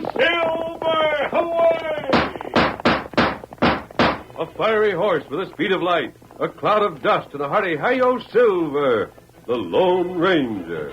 Silver! Away! A fiery horse with the speed of light, a cloud of dust, and a hearty Hi-Yo Silver, the Lone Ranger.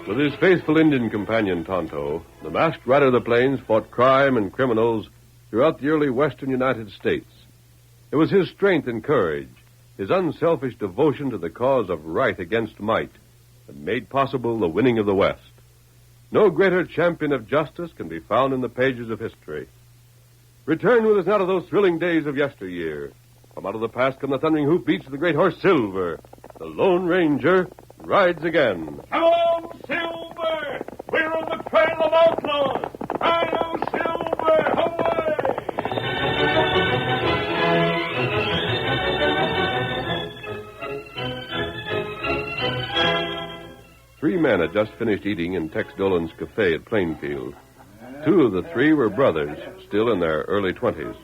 With his faithful Indian companion, Tonto, the masked rider of the plains fought crime and criminals throughout the early western United States. It was his strength and courage, his unselfish devotion to the cause of right against might, that made possible the winning of the West. No greater champion of justice can be found in the pages of history. Return with us now to those thrilling days of yesteryear. From out of the past come the thundering hoofbeats of the great horse Silver. The Lone Ranger rides again. Come on, Silver! We're on the trail of outlaws! Hi-yo, Silver! Away! 3 men had just finished eating in Tex Dolan's cafe at Plainfield. 2 of the 3 were brothers, still in their early 20s.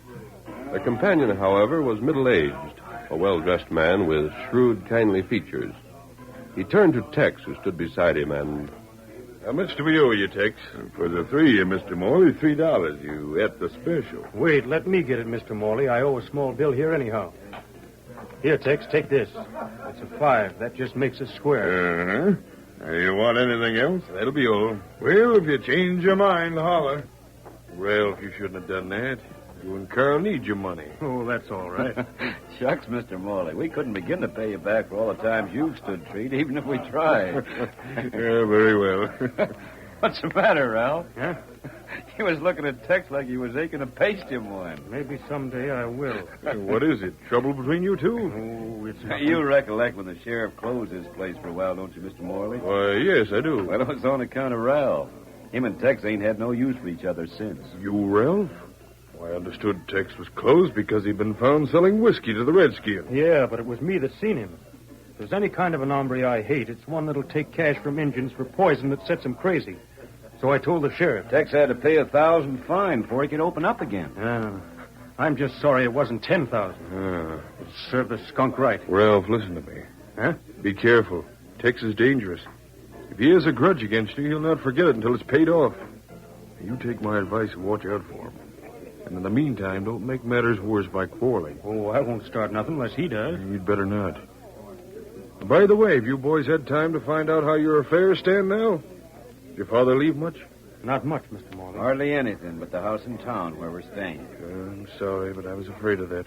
Their companion, however, was middle-aged, a well-dressed man with shrewd, kindly features. He turned to Tex, who stood beside him, and... How much do we owe you, Tex? For the 3, Mr. Morley, $3. You ate the special. Wait, let me get it, Mr. Morley. I owe a small bill here anyhow. Here, Tex, take this. It's a 5. That just makes it square. Uh-huh. You want anything else? That'll be all. Well, if you change your mind, holler. Ralph, you shouldn't have done that. You and Carl need your money. Oh, that's all right. Shucks, Mr. Morley. We couldn't begin to pay you back for all the times you've stood treat, even if we tried. Yeah, very well. What's the matter, Ralph? Huh? He was looking at Tex like he was aching to paste him one. Maybe someday I will. What is it? Trouble between you two? Oh, it's nothing. You recollect when the sheriff closed his place for a while, don't you, Mr. Morley? Why, yes, I do. Well, it was on account of Ralph. Him and Tex ain't had no use for each other since. You, Ralph? I understood Tex was closed because he'd been found selling whiskey to the Redskins. Yeah, but it was me that seen him. If there's any kind of an hombre I hate, it's one that'll take cash from Indians for poison that sets him crazy. So I told the sheriff. Tex had to pay $1,000 fine before he could open up again. I'm just sorry it wasn't 10,000. It served the skunk right. Ralph, listen to me. Huh? Be careful. Tex is dangerous. If he has a grudge against you, he'll not forget it until it's paid off. You take my advice and watch out for him. And in the meantime, don't make matters worse by quarreling. Oh, I won't start nothing unless he does. You'd better not. And by the way, have you boys had time to find out how your affairs stand now? Did your father leave much? Not much, Mr. Morley. Hardly anything but the house in town where we're staying. I'm sorry, but I was afraid of that.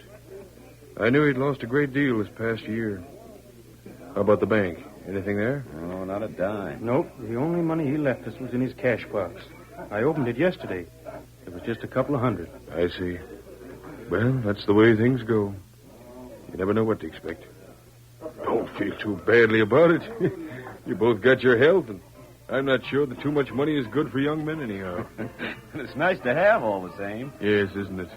I knew he'd lost a great deal this past year. How about the bank? Anything there? Oh, not a dime. Nope. The only money he left us was in his cash box. I opened it yesterday. It was just a couple of $100. I see. Well, that's the way things go. You never know what to expect. Don't feel too badly about it. You both got your health, and I'm not sure that too much money is good for young men anyhow. It's nice to have all the same. Yes, isn't it?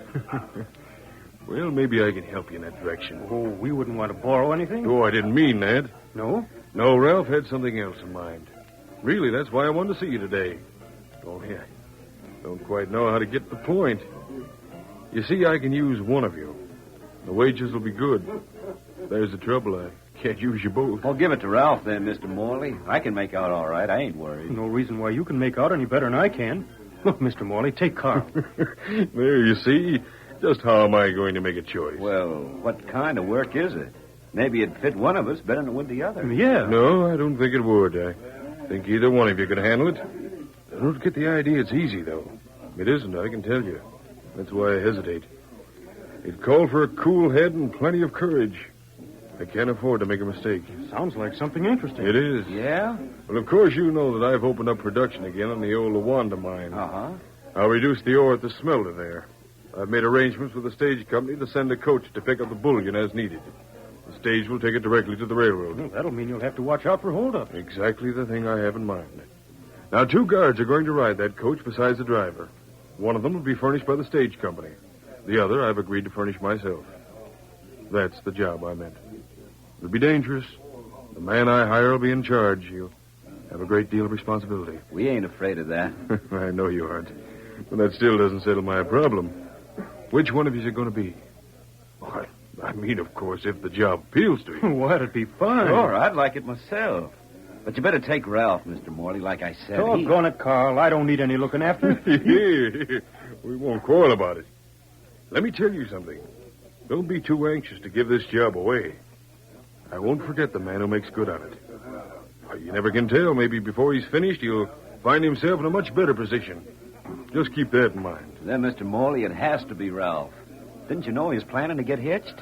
Well, maybe I can help you in that direction. Oh, we wouldn't want to borrow anything? Oh, I didn't mean that. No? No, Ralph had something else in mind. Really, that's why I wanted to see you today. Oh, yeah. Don't quite know how to get the point. You see, I can use one of you. The wages will be good. There's the trouble. I can't use you both. Well, give it to Ralph then, Mr. Morley. I can make out all right. I ain't worried. No reason why you can make out any better than I can. Look, Mr. Morley, take Carl. There, you see. Just how am I going to make a choice? Well, what kind of work is it? Maybe it'd fit one of us better than it would the other. Yeah. No, I don't think it would. I think either one of you could handle it. I don't get the idea it's easy, though. It isn't, I can tell you. That's why I hesitate. It called for a cool head and plenty of courage. I can't afford to make a mistake. Sounds like something interesting. It is. Yeah? Well, of course, you know that I've opened up production again on the old Lawanda mine. Uh-huh. I'll reduce the ore at the smelter there. I've made arrangements with the stage company to send a coach to pick up the bullion as needed. The stage will take it directly to the railroad. Well, that'll mean you'll have to watch out for holdup. Exactly the thing I have in mind. Now, 2 guards are going to ride that coach besides the driver. One of them will be furnished by the stage company. The other I've agreed to furnish myself. That's the job I meant. It'll be dangerous. The man I hire will be in charge. He'll have a great deal of responsibility. We ain't afraid of that. I know you aren't. But that still doesn't settle my problem. Which one of you is it going to be? Oh, I mean, of course, if the job appeals to you. Well, that'd be fine. Sure, I'd like it myself. But you better take Ralph, Mr. Morley, like I said. Doggone it, Carl. I don't need any looking after. Here, we won't quarrel about it. Let me tell you something. Don't be too anxious to give this job away. I won't forget the man who makes good on it. Well, you never can tell. Maybe before he's finished, he'll find himself in a much better position. Just keep that in mind. Then, Mr. Morley, it has to be Ralph. Didn't you know he was planning to get hitched?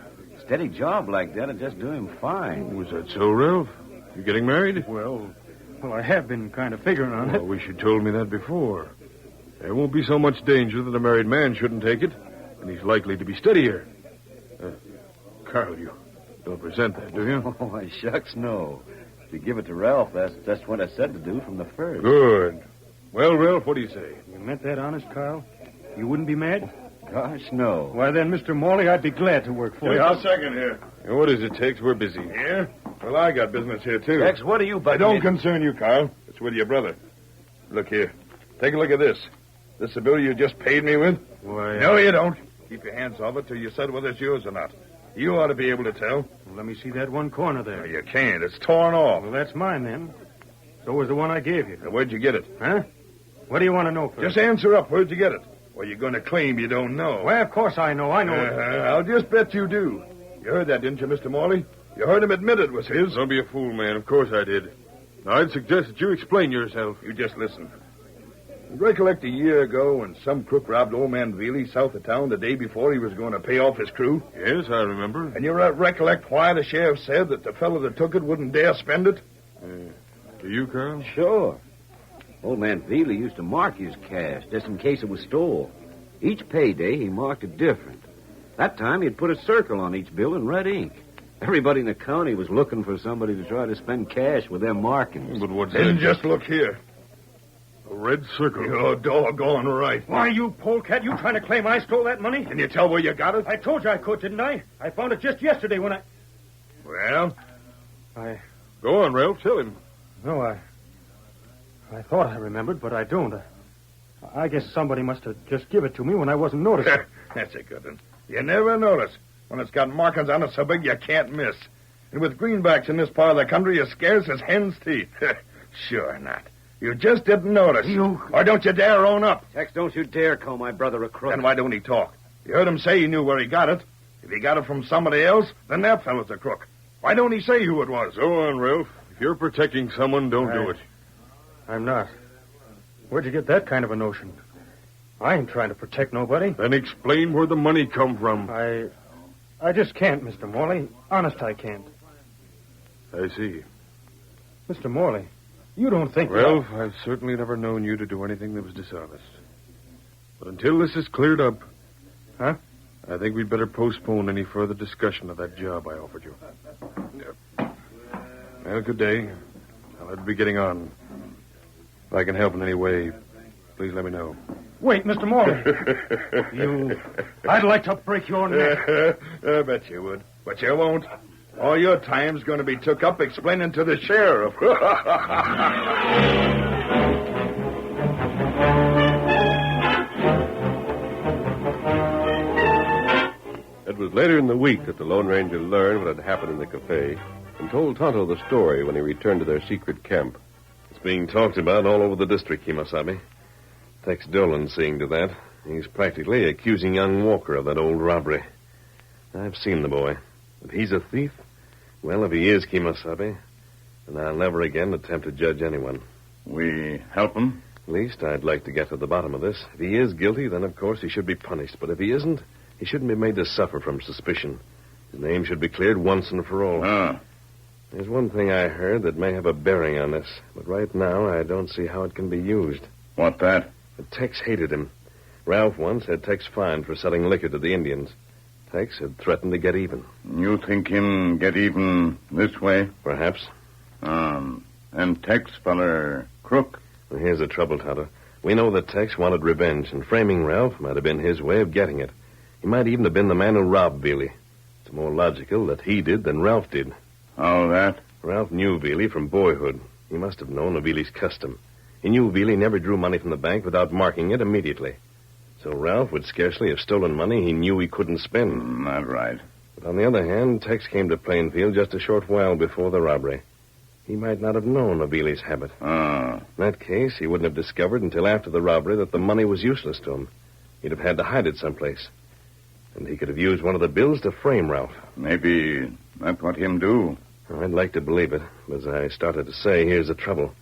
Steady job like that'd just do him fine. Was that so, Ralph? You getting married? Well, I have been kind of figuring on Well, it. wish you told me that before. There won't be so much danger that a married man shouldn't take it, and he's likely to be steadier. Carl, you don't resent that, do you? Oh, my shucks, no. If you give it to Ralph, that's what I said to do from the first. Good. Well, Ralph, what do you say? You meant that honest, Carl? You wouldn't be mad? Gosh, no. Why, then, Mr. Morley, I'd be glad to work for you. Just a second here. What is it, Tex? We're busy. Here? Well, I got business here, too. Tex, what are you It butting don't in? concern you, Carl. It's with your brother. Look here. Take a look at this. This the bill you just paid me with? Why? No, you don't. Keep your hands off it till you said whether it's yours or not. You ought to be able to tell. Well, let me see that one corner No, there. you can't. It's torn off. Well, that's mine, then. So was the one I gave you. Now, where'd you get it? Huh? What do you want to know first? Just answer up. Where'd you get it? Or you're going to claim you don't know. Well, of course I know. I know it. I'll just bet you do. You heard that, didn't you, Mr. Morley? You heard him admit it was his. Don't be a fool, man. Of course I did. Now, I'd suggest that you explain yourself. You just listen. You recollect a year ago when some crook robbed old man Veely south of town the day before he was going to pay off his crew? Yes, I remember. And you recollect why the sheriff said that the fellow that took it wouldn't dare spend it? Do you, Carl? Sure. Old man Veely used to mark his cash just in case it was stole. Each payday, he marked it different. That time, he'd put a circle on each bill in red ink. Everybody in the county was looking for somebody to try to spend cash with them markings. But what's Then that? just look here. A red circle. You're doggone right. Why, you polecat, you trying to claim I stole that money? Can you tell where you got it? I told you I could, didn't I? I found it just yesterday when I... Well, Go on, Ralph. Tell him. No, I thought I remembered, but I don't. I guess somebody must have just give it to me when I wasn't noticing. that's a good one. You never notice when it's got markings on it so big you can't miss. And with greenbacks in this part of the country as scarce as hen's teeth. Sure not. You just didn't notice. Or don't you dare own up. Tex, don't you dare call my brother a crook. Then why don't he talk? You heard him say he knew where he got it. If he got it from somebody else, then that fellow's a crook. Why don't he say who it was? Go on, Ralph. If you're protecting someone, don't do it. I'm not. Where'd you get that kind of a notion? I ain't trying to protect nobody. Then explain where the money come from. I just can't, Mr. Morley. Honest, I can't. I see. Mr. Morley, you don't think... Ralph, I've certainly never known you to do anything that was dishonest. But until this is cleared up... Huh? I think we'd better postpone any further discussion of that job I offered you. Well, good day. I'll have to be getting on. If I can help in any way, please let me know. Wait, Mr. Morley. I'd like to break your neck. I bet you would. But you won't. All your time's going to be took up explaining to the sheriff. It was later in the week that the Lone Ranger learned what had happened in the cafe and told Tonto the story when he returned to their secret camp. It's being talked about all over the district, Kimasabi. Tex Dolan's seeing to that. He's practically accusing young Walker of that old robbery. I've seen the boy. If he's a thief, well, if he is, Kimasabi, then I'll never again attempt to judge anyone. We help him? At least I'd like to get to the bottom of this. If he is guilty, then of course he should be punished. But if he isn't, he shouldn't be made to suffer from suspicion. His name should be cleared once and for all. Ah. There's one thing I heard that may have a bearing on this, but right now I don't see how it can be used. What that? But Tex hated him. Ralph once had Tex fined for selling liquor to the Indians. Tex had threatened to get even. You think him get even this way? Perhaps. And Tex feller crook? Well, here's the trouble, Tonto. We know that Tex wanted revenge, and framing Ralph might have been his way of getting it. He might even have been the man who robbed Veely. It's more logical that he did than Ralph did. How that? Ralph knew Veely from boyhood. He must have known of Veely's custom. He knew Veely never drew money from the bank without marking it immediately. So Ralph would scarcely have stolen money he knew he couldn't spend. Not right. But on the other hand, Tex came to Plainfield just a short while before the robbery. He might not have known of Veely's habit. Ah. In that case, he wouldn't have discovered until after the robbery that the money was useless to him. He'd have had to hide it someplace. And he could have used one of the bills to frame Ralph. Maybe that's what him do. I'd like to believe it. But as I started to say, here's the trouble.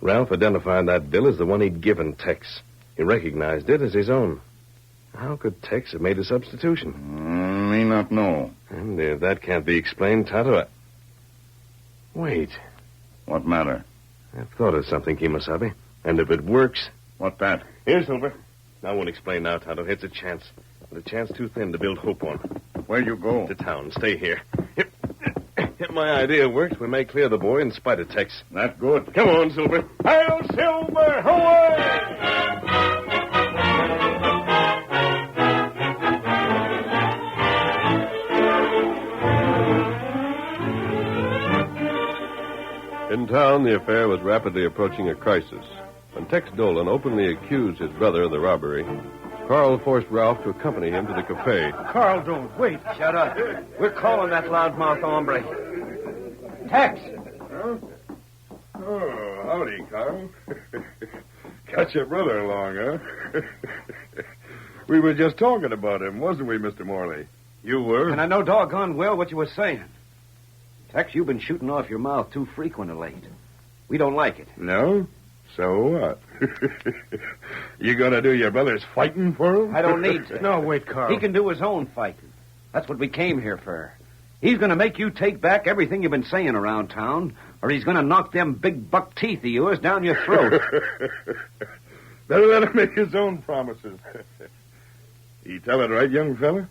Ralph identified that bill as the one he'd given Tex. He recognized it as his own. How could Tex have made a substitution? Me not know. And if that can't be explained, Tonto, Wait. What matter? I've thought of something, Kimasabi. And if it works... What that? Here, Silver. I won't explain now, Tonto. It's a chance. But a chance too thin to build hope on. Where you go? To town. Stay here. If my idea works, we may clear the boy in spite of Tex. That good. Come on, Silver. Hail, Silver! Away! In town, the affair was rapidly approaching a crisis. When Tex Dolan openly accused his brother of the robbery, Carl forced Ralph to accompany him to the cafe. Carl, don't. Wait. Shut up. We're calling that loudmouth hombre. Tex! Huh? Oh, howdy, Carl. Got your brother along, huh? We were just talking about him, wasn't we, Mr. Morley? You were? And I know doggone well what you were saying. Tex, you've been shooting off your mouth too frequent of late. We don't like it. No? So what? You gonna do your brother's fighting for him? I don't need to. No, wait, Carl. He can do his own fighting. That's what we came here for. He's going to make you take back everything you've been saying around town, or he's going to knock them big buck teeth of yours down your throat. Better let him make his own promises. You tell it right, young fella?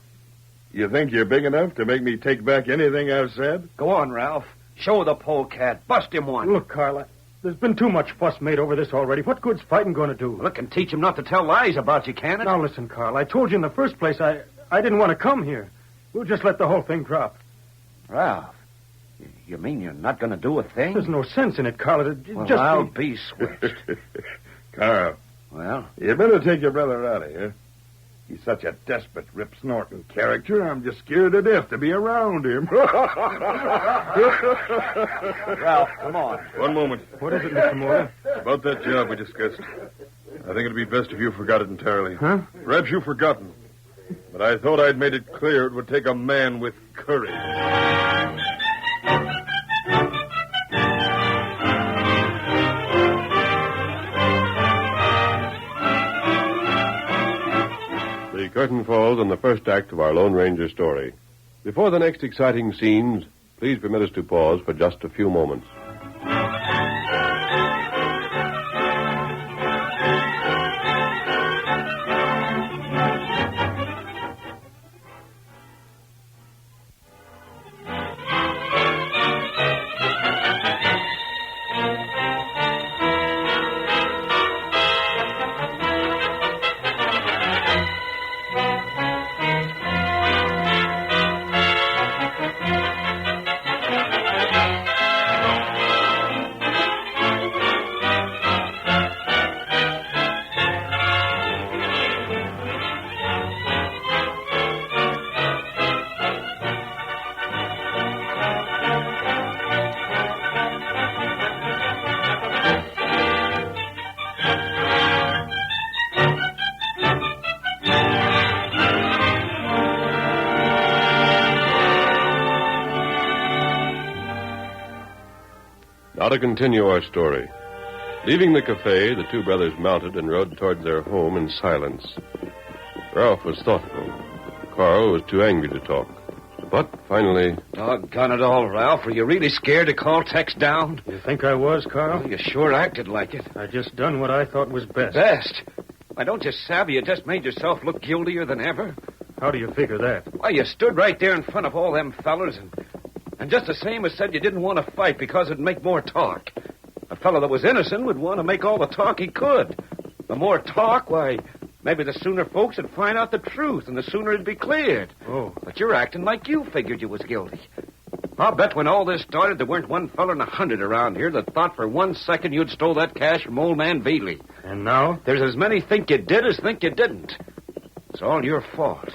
You think you're big enough to make me take back anything I've said? Go on, Ralph. Show the polecat. Bust him one. Look, Carl, there's been too much fuss made over this already. What good's fighting going to do? Look, and teach him not to tell lies about you, can it? Now, listen, Carl. I told you in the first place I didn't want to come here. We'll just let the whole thing drop. Ralph, you mean you're not going to do a thing? There's no sense in it, Carl. Well, just I'll be switched. Carl, Well? you better take your brother out of here. He's such a desperate, rip-snorting character, I'm just scared to death to be around him. Ralph, come on. One moment. What is it, Mr. Morley? About that job we discussed. I think it'd be best if you forgot it entirely. Huh? Perhaps you've forgotten. But I thought I'd made it clear it would take a man with courage. The curtain falls on the first act of our Lone Ranger story. Before the next exciting scenes, please permit us to pause for just a few moments. Now to continue our story. Leaving the cafe, the two brothers mounted and rode toward their home in silence. Ralph was thoughtful. Carl was too angry to talk. But finally... Doggone it all, Ralph. Were you really scared to call Tex down? You think I was, Carl? Well, you sure acted like it. I just done what I thought was best. Best? Why, don't you savvy you just made yourself look guiltier than ever? How do you figure that? Why, you stood right there in front of all them fellers and just the same as said you didn't want to fight because it'd make more talk. A fellow that was innocent would want to make all the talk he could. The more talk, why, maybe the sooner folks would find out the truth and the sooner it'd be cleared. Oh. But you're acting like you figured you was guilty. I'll bet when all this started, there weren't one feller in 100 around here that thought for 1 second you'd stole that cash from old man Veely. And now? There's as many think you did as think you didn't. It's all your fault.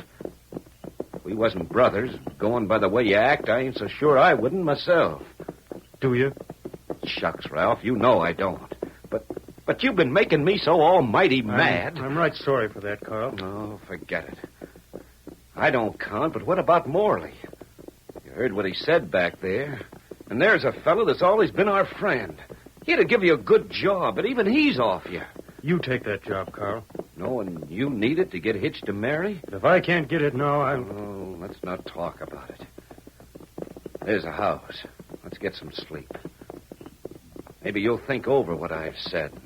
If we wasn't brothers, going by the way you act, I ain't so sure I wouldn't myself. Do you? Shucks, Ralph, you know I don't. But you've been making me so almighty mad. I'm right sorry for that, Carl. Oh, forget it. I don't count, but what about Morley? You heard what he said back there. And there's a fellow that's always been our friend. He'd have given you a good job, but even he's off you. You take that job, Carl. Knowing you need it to get hitched to Mary? If I can't get it now, I'll... Oh, let's not talk about it. There's a house. Let's get some sleep. Maybe you'll think over what I've said.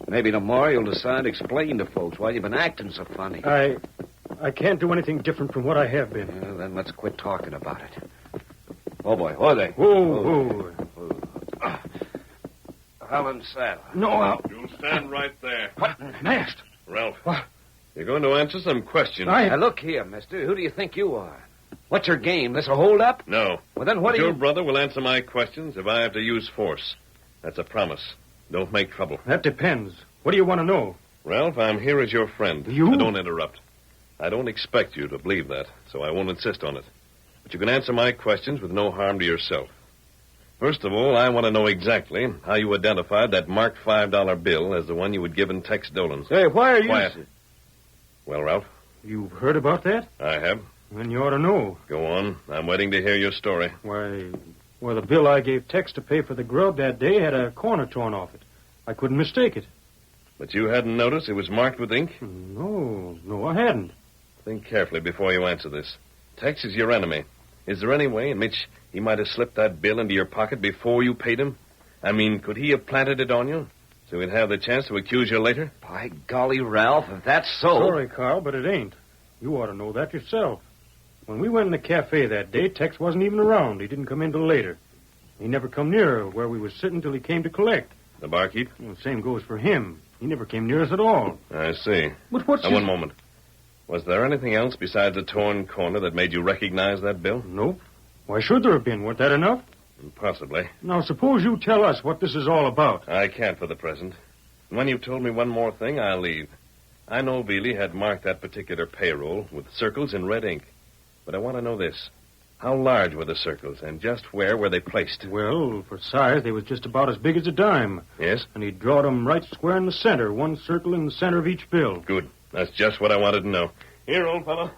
Maybe tomorrow you'll decide to explain to folks why you've been acting so funny. I can't do anything different from what I have been. Well, then let's quit talking about it. Oh, boy. Who are they? Whoa. Helen Saddle. No, You'll stand right there. What nest? Ralph. What? You're going to answer some questions. Now, look here, mister. Who do you think you are? What's your game? This a hold-up? No. Well, then what But do you... your brother will answer my questions if I have to use force. That's a promise. Don't make trouble. That depends. What do you want to know? Ralph, I'm here as your friend. You? Now, don't interrupt. I don't expect you to believe that, so I won't insist on it. But you can answer my questions with no harm to yourself. First of all, I want to know exactly how you identified that marked $5 bill as the one you had given Tex Dolan. Hey, why are you... Quiet. Well, Ralph, You've heard about that? I have. Then you ought to know. Go on. I'm waiting to hear your story. Why, the bill I gave Tex to pay for the grub that day had a corner torn off it. I couldn't mistake it. But you hadn't noticed it was marked with ink? No, I hadn't. Think carefully before you answer this. Tex is your enemy. Is there any way in which he might have slipped that bill into your pocket before you paid him? I mean, could he have planted it on you so he'd have the chance to accuse you later? By golly, Ralph, if that's so... Sorry, Carl, but it ain't. You ought to know that yourself. When we went in the cafe that day, Tex wasn't even around. He didn't come in till later. He never come near where we was sitting till he came to collect. The barkeep? Well, the same goes for him. He never came near us at all. I see. But what's Now, one moment. Was there anything else besides the torn corner that made you recognize that bill? Nope. Why should there have been? Weren't that enough? Possibly. Now, suppose you tell us what this is all about. I can't for the present. And when you've told me one more thing, I'll leave. I know Veely had marked that particular payroll with circles in red ink. But I want to know this. How large were the circles, and just where were they placed? Well, for size, they was just about as big as a dime. Yes? And he drawed them right square in the center, one circle in the center of each bill. Good. That's just what I wanted to know. Here, old fellow.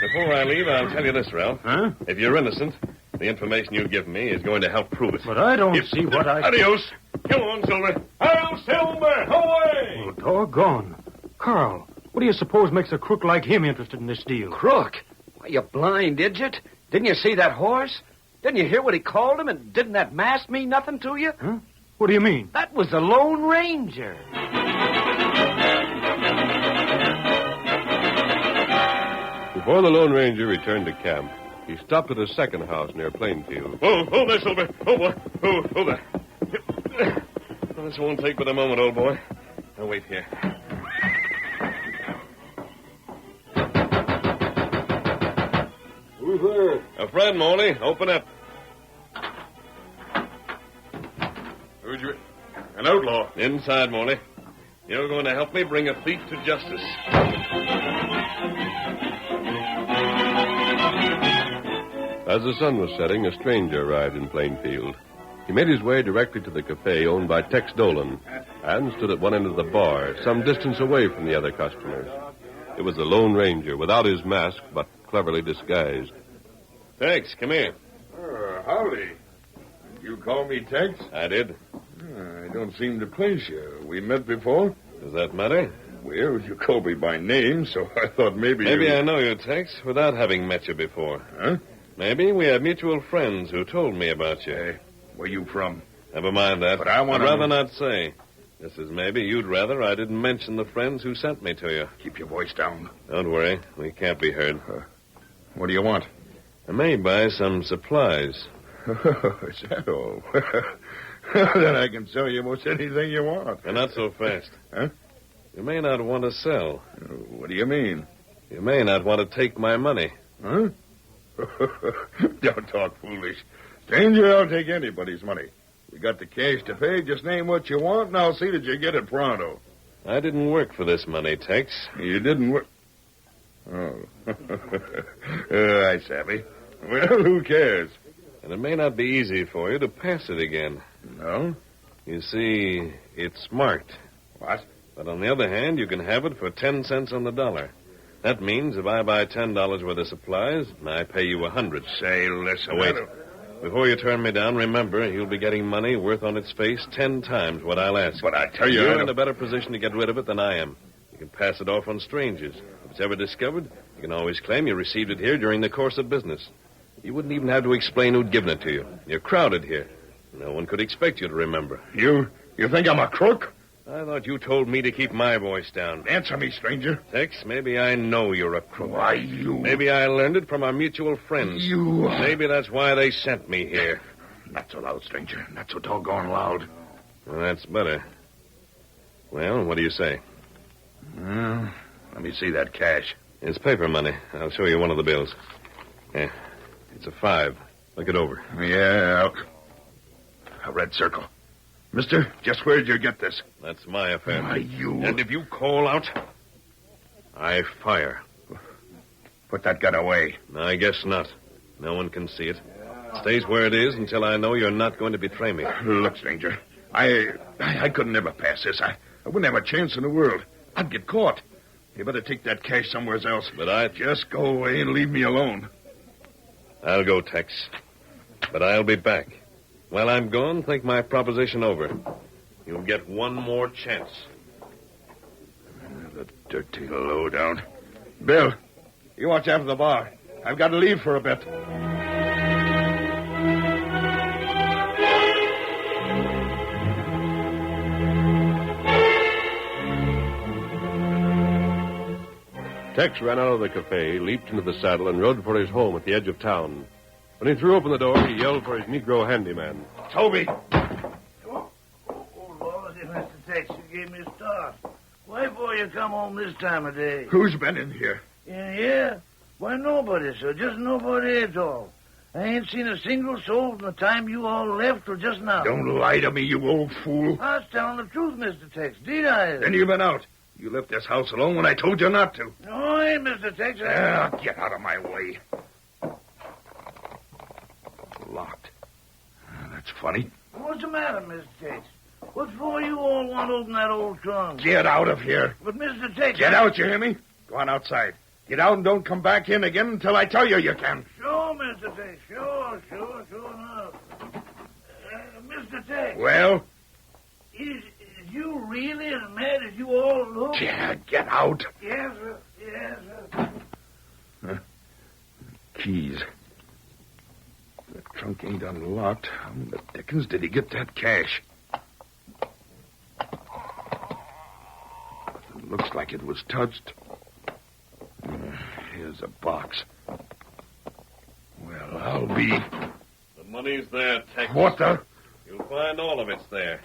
Before I leave, I'll tell you this, Ralph. Huh? If you're innocent, the information you give me is going to help prove it. But I don't see what I... Adios. Come on, Silver. Hail, Silver! Away! Oh, doggone. Carl, what do you suppose makes a crook like him interested in this deal? Crook? Why, you blind idiot. Didn't you see that horse? Didn't you hear what he called him? And didn't that mask mean nothing to you? Huh? What do you mean? That was the Lone Ranger. Before the Lone Ranger returned to camp, he stopped at a second house near Plainfield. Oh, there, Silver. Oh, boy. Oh, there. Well, this won't take but a moment, old boy. Now, wait here. Who's there? A friend, Morley. Open up. Who's you? An outlaw. Inside, Morley. You're going to help me bring a thief to justice. As the sun was setting, a stranger arrived in Plainfield. He made his way directly to the cafe owned by Tex Dolan and stood at one end of the bar, some distance away from the other customers. It was the Lone Ranger, without his mask, but cleverly disguised. Tex, come here. Howdy. You called me Tex? I did. I don't seem to place you. We met before? Does that matter? Well, you called me by name, so I thought maybe Maybe I know you, Tex, without having met you before. Huh? Maybe we have mutual friends who told me about you. Hey, where you from? Never mind that. But I want I'd to... rather not say. Just as maybe you'd rather I didn't mention the friends who sent me to you. Keep your voice down. Don't worry. We can't be heard. What do you want? I may buy some supplies. Is that all? Then I can sell you most anything you want. And not so fast. Huh? You may not want to sell. What do you mean? You may not want to take my money. Huh? Don't talk foolish. Stranger, I'll take anybody's money. You got the cash to pay, just name what you want, and I'll see that you get it pronto. I didn't work for this money, Tex. You didn't work... Oh. I savvy. Well, who cares? And it may not be easy for you to pass it again. No? You see, it's marked. What? But on the other hand, you can have it for 10 cents on the dollar. That means if I buy $10 worth of supplies, I pay you 100. Say, listen... Now, wait. Before you turn me down, remember, you'll be getting money worth on its face 10 times what I'll ask. But I tell you... You're in a better position to get rid of it than I am. You can pass it off on strangers. If it's ever discovered, you can always claim you received it here during the course of business. You wouldn't even have to explain who'd given it to you. You're crowded here. No one could expect you to remember. You think I'm a crook? I thought you told me to keep my voice down. Answer me, stranger. Tex, maybe I know you're a crook. Why, you... Maybe I learned it from our mutual friends. You... Maybe that's why they sent me here. Not so loud, stranger. Not so doggone loud. Well, that's better. Well, what do you say? Well, let me see that cash. It's paper money. I'll show you one of the bills. Yeah, it's a 5. Look it over. Yeah. A red circle. Mister, just where'd you get this? That's my affair. Why, you... And if you call out, I fire. Put that gun away. I guess not. No one can see it. Stays where it is until I know you're not going to betray me. Look, stranger, I couldn't never pass this. I wouldn't have a chance in the world. I'd get caught. You better take that cash somewhere else. But I... Just go away and leave me alone. I'll go, Tex. But I'll be back. While I'm gone, think my proposition over. You'll get one more chance. The dirty lowdown. Bill, you watch after the bar. I've got to leave for a bit. Tex ran out of the cafe, leaped into the saddle, and rode for his home at the edge of town. When he threw open the door, he yelled for his Negro handyman. Toby! Oh, Lord, Mr. Tex, you gave me a start. Why for you come home this time of day? Who's been in here? In here? Why, nobody, sir. Just nobody at all. I ain't seen a single soul from the time you all left till just now. Don't lie to me, you old fool. I was telling the truth, Mr. Tex. Did I? Then you've been out. You left this house alone when I told you not to. No, I ain't, Mr. Tex. Get out of my way. Locked. That's funny. What's the matter, Mr. Tex? What for you all want to open that old trunk? Get out of here. But, Mr. Tex... Get out, you hear me? Go on outside. Get out and don't come back in again until I tell you you can. Sure, Mr. Tex. Sure enough. Mr. Tex. Well? Is you really as mad as you all look? Yeah, get out. Yes, sir. Keys. The trunk ain't unlocked. How in the dickens did he get that cash? It looks like it was touched. Here's a box. Well, I'll be... The money's there, Tex. What the? You'll find all of it's there.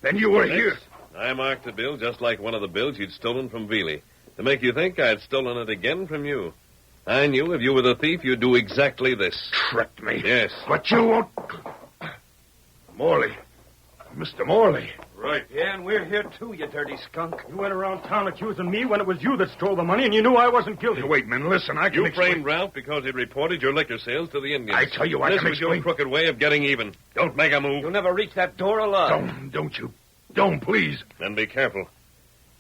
Then you were Tex, here. I marked the bill just like one of the bills you'd stolen from Veely, to make you think I'd stolen it again from you. I knew if you were the thief, you'd do exactly this. Tricked me. Yes. But you won't... Morley. Mr. Morley. Right. Yeah, and we're here too, you dirty skunk. You went around town accusing me when it was you that stole the money, and you knew I wasn't guilty. Wait, men, listen, I can You explain... framed Ralph because he'd reported your liquor sales to the Indians. I tell you, I this can was your explain... crooked way of getting even. Don't make a move. You'll never reach that door alive. Don't you. Don't, please. Then be careful.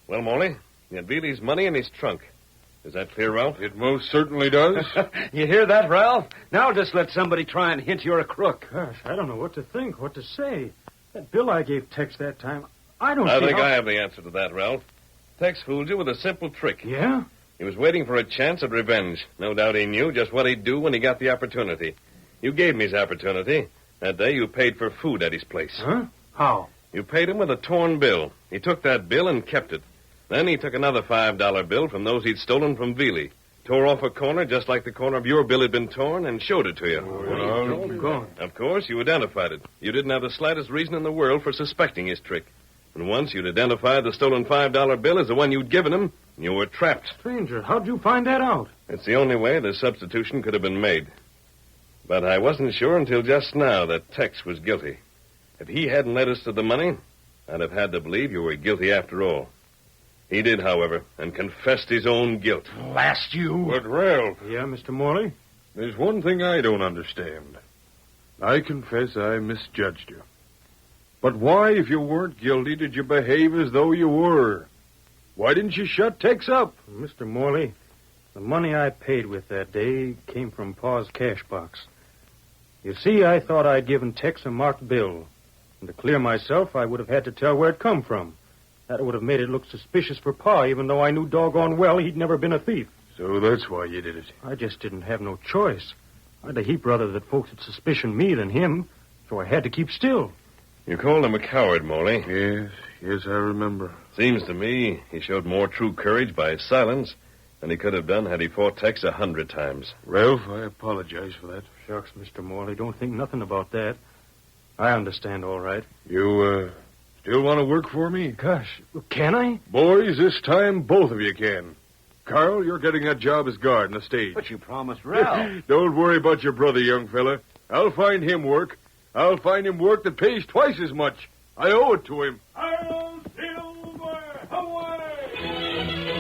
Well, Morley, you had Veely's money in his trunk. Is that clear, Ralph? It most certainly does. You hear that, Ralph? Now just let somebody try and hint you're a crook. Gosh, I don't know what to think, what to say. That bill I gave Tex that time, I think I have the answer to that, Ralph. Tex fooled you with a simple trick. Yeah? He was waiting for a chance at revenge. No doubt he knew just what he'd do when he got the opportunity. You gave him his opportunity. That day you paid for food at his place. Huh? How? You paid him with a torn bill. He took that bill and kept it. Then he took another $5 bill from those he'd stolen from Veely, tore off a corner just like the corner of your bill had been torn, and showed it to you. Gone. Of course, you identified it. You didn't have the slightest reason in the world for suspecting his trick. And once you'd identified the stolen $5 bill as the one you'd given him, you were trapped. Stranger, how'd you find that out? It's the only way the substitution could have been made. But I wasn't sure until just now that Tex was guilty. If he hadn't led us to the money, I'd have had to believe you were guilty after all. He did, however, and confessed his own guilt. Blast you. But, Ralph, Yeah, Mr. Morley? there's one thing I don't understand. I confess I misjudged you. But why, if you weren't guilty, did you behave as though you were? Why didn't you shut Tex up? Mr. Morley, the money I paid with that day came from Pa's cash box. You see, I thought I'd given Tex a marked bill. And to clear myself, I would have had to tell where it come from. That would have made it look suspicious for Pa, even though I knew doggone well he'd never been a thief. So that's why you did it. I just didn't have no choice. I'd a heap rather that folks would suspicion me than him, so I had to keep still. You called him a coward, Morley. Yes, I remember. Seems to me he showed more true courage by his silence than he could have done had he fought Tex 100 times. Ralph, I apologize for that. Shucks, Mr. Morley, don't think nothing about that. I understand all right. You, still want to work for me? Gosh, can I? Boys, this time both of you can. Carl, you're getting that job as guard in the stage. But you promised Ralph. Don't worry about your brother, young fella. I'll find him work. I'll find him work that pays twice as much. I owe it to him. I'll silver away!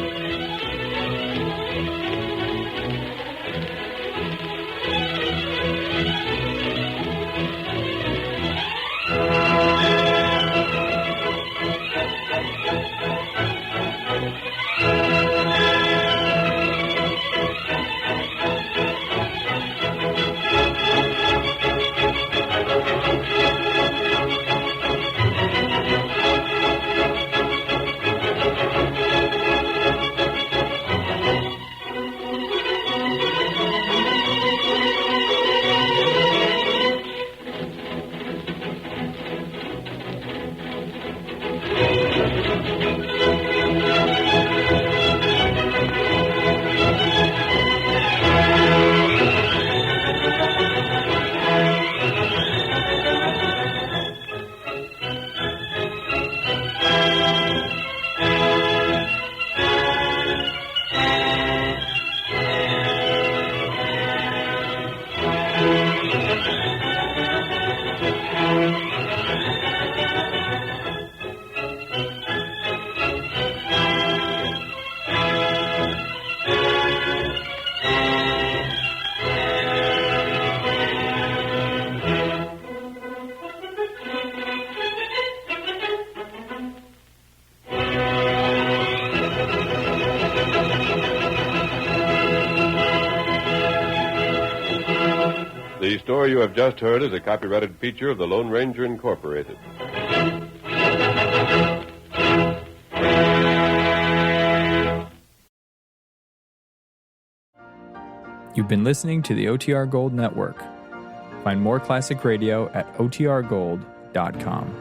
The story you have just heard is a copyrighted feature of the Lone Ranger Incorporated. You've been listening to the OTR Gold Network. Find more classic radio at otrgold.com.